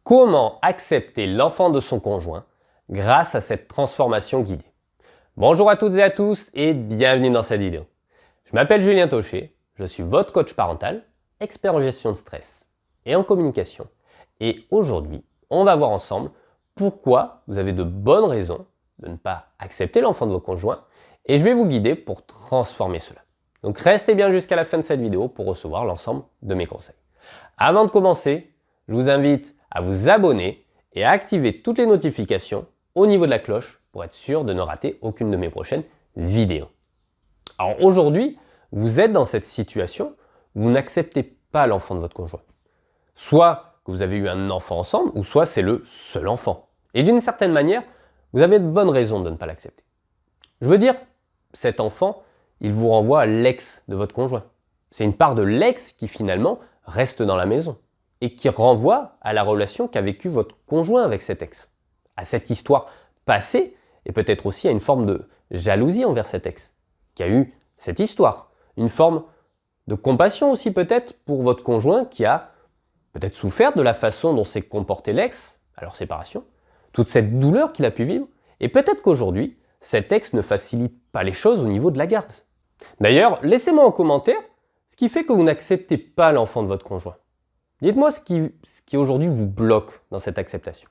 Comment accepter l'enfant de son conjoint grâce à cette transformation guidée? Bonjour à toutes et à tous et bienvenue dans cette vidéo. Je m'appelle Julien Taucher, je suis votre coach parental, expert en gestion de stress et en communication. Et aujourd'hui, on va voir ensemble pourquoi vous avez de bonnes raisons de ne pas accepter l'enfant de votre conjoint et je vais vous guider pour transformer cela. Donc restez bien jusqu'à la fin de cette vidéo pour recevoir l'ensemble de mes conseils. Avant de commencer, je vous invite à vous abonner et à activer toutes les notifications au niveau de la cloche pour être sûr de ne rater aucune de mes prochaines vidéos. Alors aujourd'hui, vous êtes dans cette situation où vous n'acceptez pas l'enfant de votre conjoint. Soit que vous avez eu un enfant ensemble, ou soit c'est le seul enfant. Et d'une certaine manière, vous avez de bonnes raisons de ne pas l'accepter. Je veux dire, cet enfant, il vous renvoie à l'ex de votre conjoint. C'est une part de l'ex qui finalement reste dans la maison et qui renvoie à la relation qu'a vécue votre conjoint avec cet ex, à cette histoire passée et peut-être aussi à une forme de jalousie envers cet ex, qui a eu cette histoire, une forme de compassion aussi peut-être pour votre conjoint qui a peut-être souffert de la façon dont s'est comporté l'ex à leur séparation, toute cette douleur qu'il a pu vivre, et peut-être qu'aujourd'hui, cet ex ne facilite pas les choses au niveau de la garde. D'ailleurs, laissez-moi en commentaire ce qui fait que vous n'acceptez pas l'enfant de votre conjoint. Dites-moi ce qui aujourd'hui vous bloque dans cette acceptation.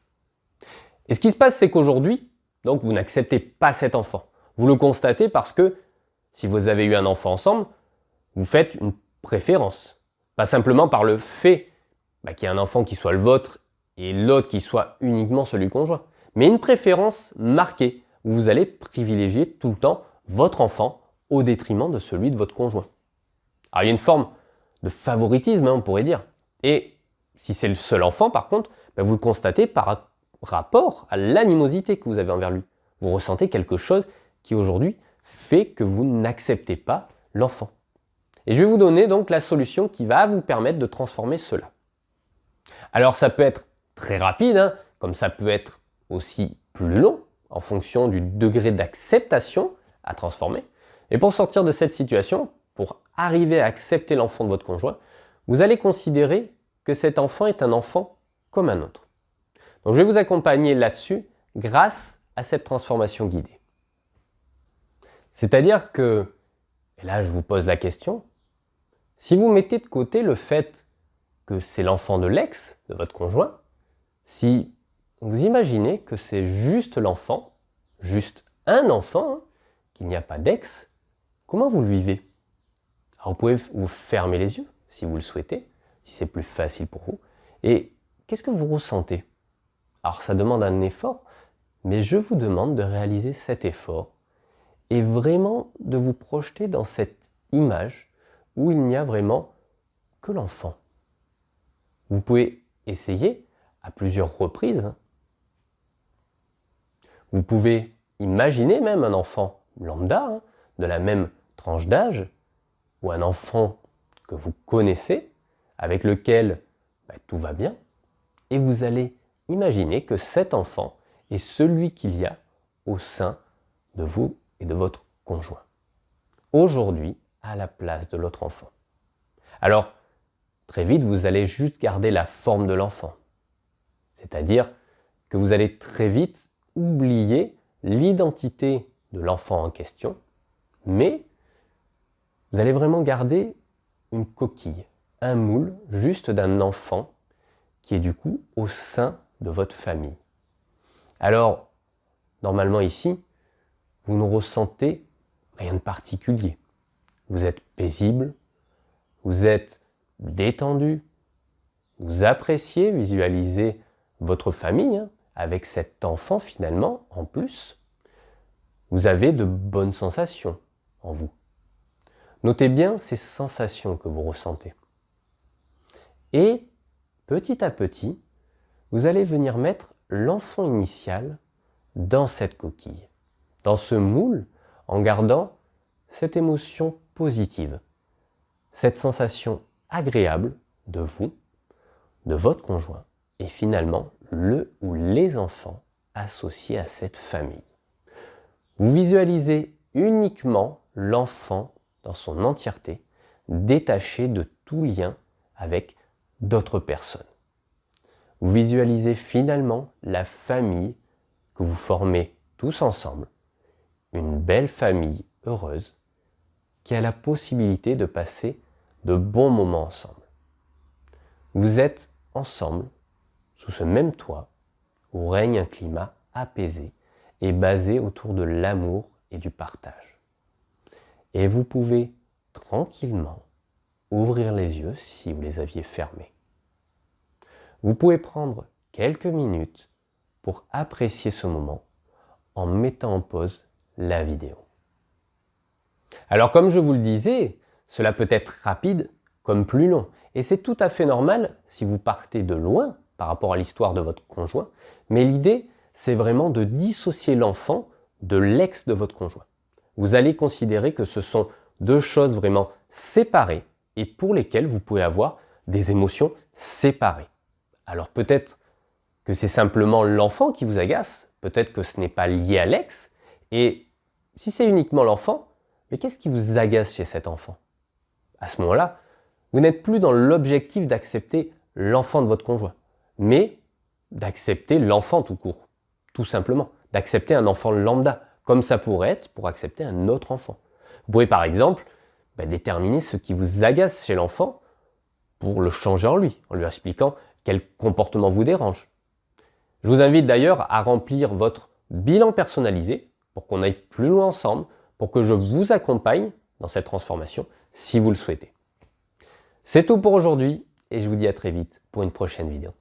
Et ce qui se passe, c'est qu'aujourd'hui, donc vous n'acceptez pas cet enfant. Vous le constatez parce que si vous avez eu un enfant ensemble, vous faites une préférence. Pas simplement par le fait qu'il y ait un enfant qui soit le vôtre et l'autre qui soit uniquement celui du conjoint, mais une préférence marquée où vous allez privilégier tout le temps votre enfant au détriment de celui de votre conjoint. Alors il y a une forme de favoritisme, on pourrait dire. Et si c'est le seul enfant, par contre, vous le constatez par rapport à l'animosité que vous avez envers lui. Vous ressentez quelque chose qui aujourd'hui fait que vous n'acceptez pas l'enfant. Et je vais vous donner donc la solution qui va vous permettre de transformer cela. Alors ça peut être très rapide, comme ça peut être aussi plus long, en fonction du degré d'acceptation à transformer. Et pour sortir de cette situation, pour arriver à accepter l'enfant de votre conjoint, vous allez considérer que cet enfant est un enfant comme un autre. Donc je vais vous accompagner là-dessus grâce à cette transformation guidée. C'est-à-dire que, et là je vous pose la question, si vous mettez de côté le fait que c'est l'enfant de l'ex de votre conjoint, si vous imaginez que c'est juste l'enfant, juste un enfant, qu'il n'y a pas d'ex, comment vous le vivez? Alors vous pouvez vous fermer les yeux si vous le souhaitez, si c'est plus facile pour vous. Et qu'est-ce que vous ressentez? Alors ça demande un effort, mais je vous demande de réaliser cet effort et vraiment de vous projeter dans cette image où il n'y a vraiment que l'enfant. Vous pouvez essayer à plusieurs reprises. Vous pouvez imaginer même un enfant lambda, de la même tranche d'âge, ou un enfant que vous connaissez, avec lequel tout va bien, et vous allez imaginer que cet enfant est celui qu'il y a au sein de vous et de votre conjoint. Aujourd'hui, à la place de l'autre enfant. Alors, très vite, vous allez juste garder la forme de l'enfant. C'est-à-dire que vous allez très vite oublier l'identité de l'enfant en question, mais vous allez vraiment garder une coquille, un moule juste d'un enfant qui est du coup au sein de votre famille. Alors, normalement ici, vous ne ressentez rien de particulier. Vous êtes paisible, vous êtes détendu, vous appréciez, visualisez votre famille avec cet enfant finalement en plus. Vous avez de bonnes sensations en vous. Notez bien ces sensations que vous ressentez. Et petit à petit, vous allez venir mettre l'enfant initial dans cette coquille, dans ce moule, en gardant cette émotion positive, cette sensation agréable de vous, de votre conjoint, et finalement le ou les enfants associés à cette famille. Vous visualisez uniquement l'enfant dans son entièreté, détaché de tout lien avec d'autres personnes. Vous visualisez finalement la famille que vous formez tous ensemble, une belle famille heureuse qui a la possibilité de passer de bons moments ensemble. Vous êtes ensemble, sous ce même toit, où règne un climat apaisé et basé autour de l'amour et du partage. Et vous pouvez tranquillement ouvrir les yeux si vous les aviez fermés. Vous pouvez prendre quelques minutes pour apprécier ce moment en mettant en pause la vidéo. Alors comme je vous le disais, cela peut être rapide comme plus long. Et c'est tout à fait normal si vous partez de loin par rapport à l'histoire de votre conjoint. Mais l'idée, c'est vraiment de dissocier l'enfant de l'ex de votre conjoint. Vous allez considérer que ce sont deux choses vraiment séparées et pour lesquelles vous pouvez avoir des émotions séparées. Alors peut-être que c'est simplement l'enfant qui vous agace, peut-être que ce n'est pas lié à l'ex. Et si c'est uniquement l'enfant, mais qu'est-ce qui vous agace chez cet enfant? À ce moment-là, vous n'êtes plus dans l'objectif d'accepter l'enfant de votre conjoint, mais d'accepter l'enfant tout court, tout simplement, d'accepter un enfant lambda, comme ça pourrait être pour accepter un autre enfant. Vous pouvez par exemple déterminer ce qui vous agace chez l'enfant pour le changer en lui expliquant quel comportement vous dérange. Je vous invite d'ailleurs à remplir votre bilan personnalisé pour qu'on aille plus loin ensemble, pour que je vous accompagne dans cette transformation si vous le souhaitez. C'est tout pour aujourd'hui et je vous dis à très vite pour une prochaine vidéo.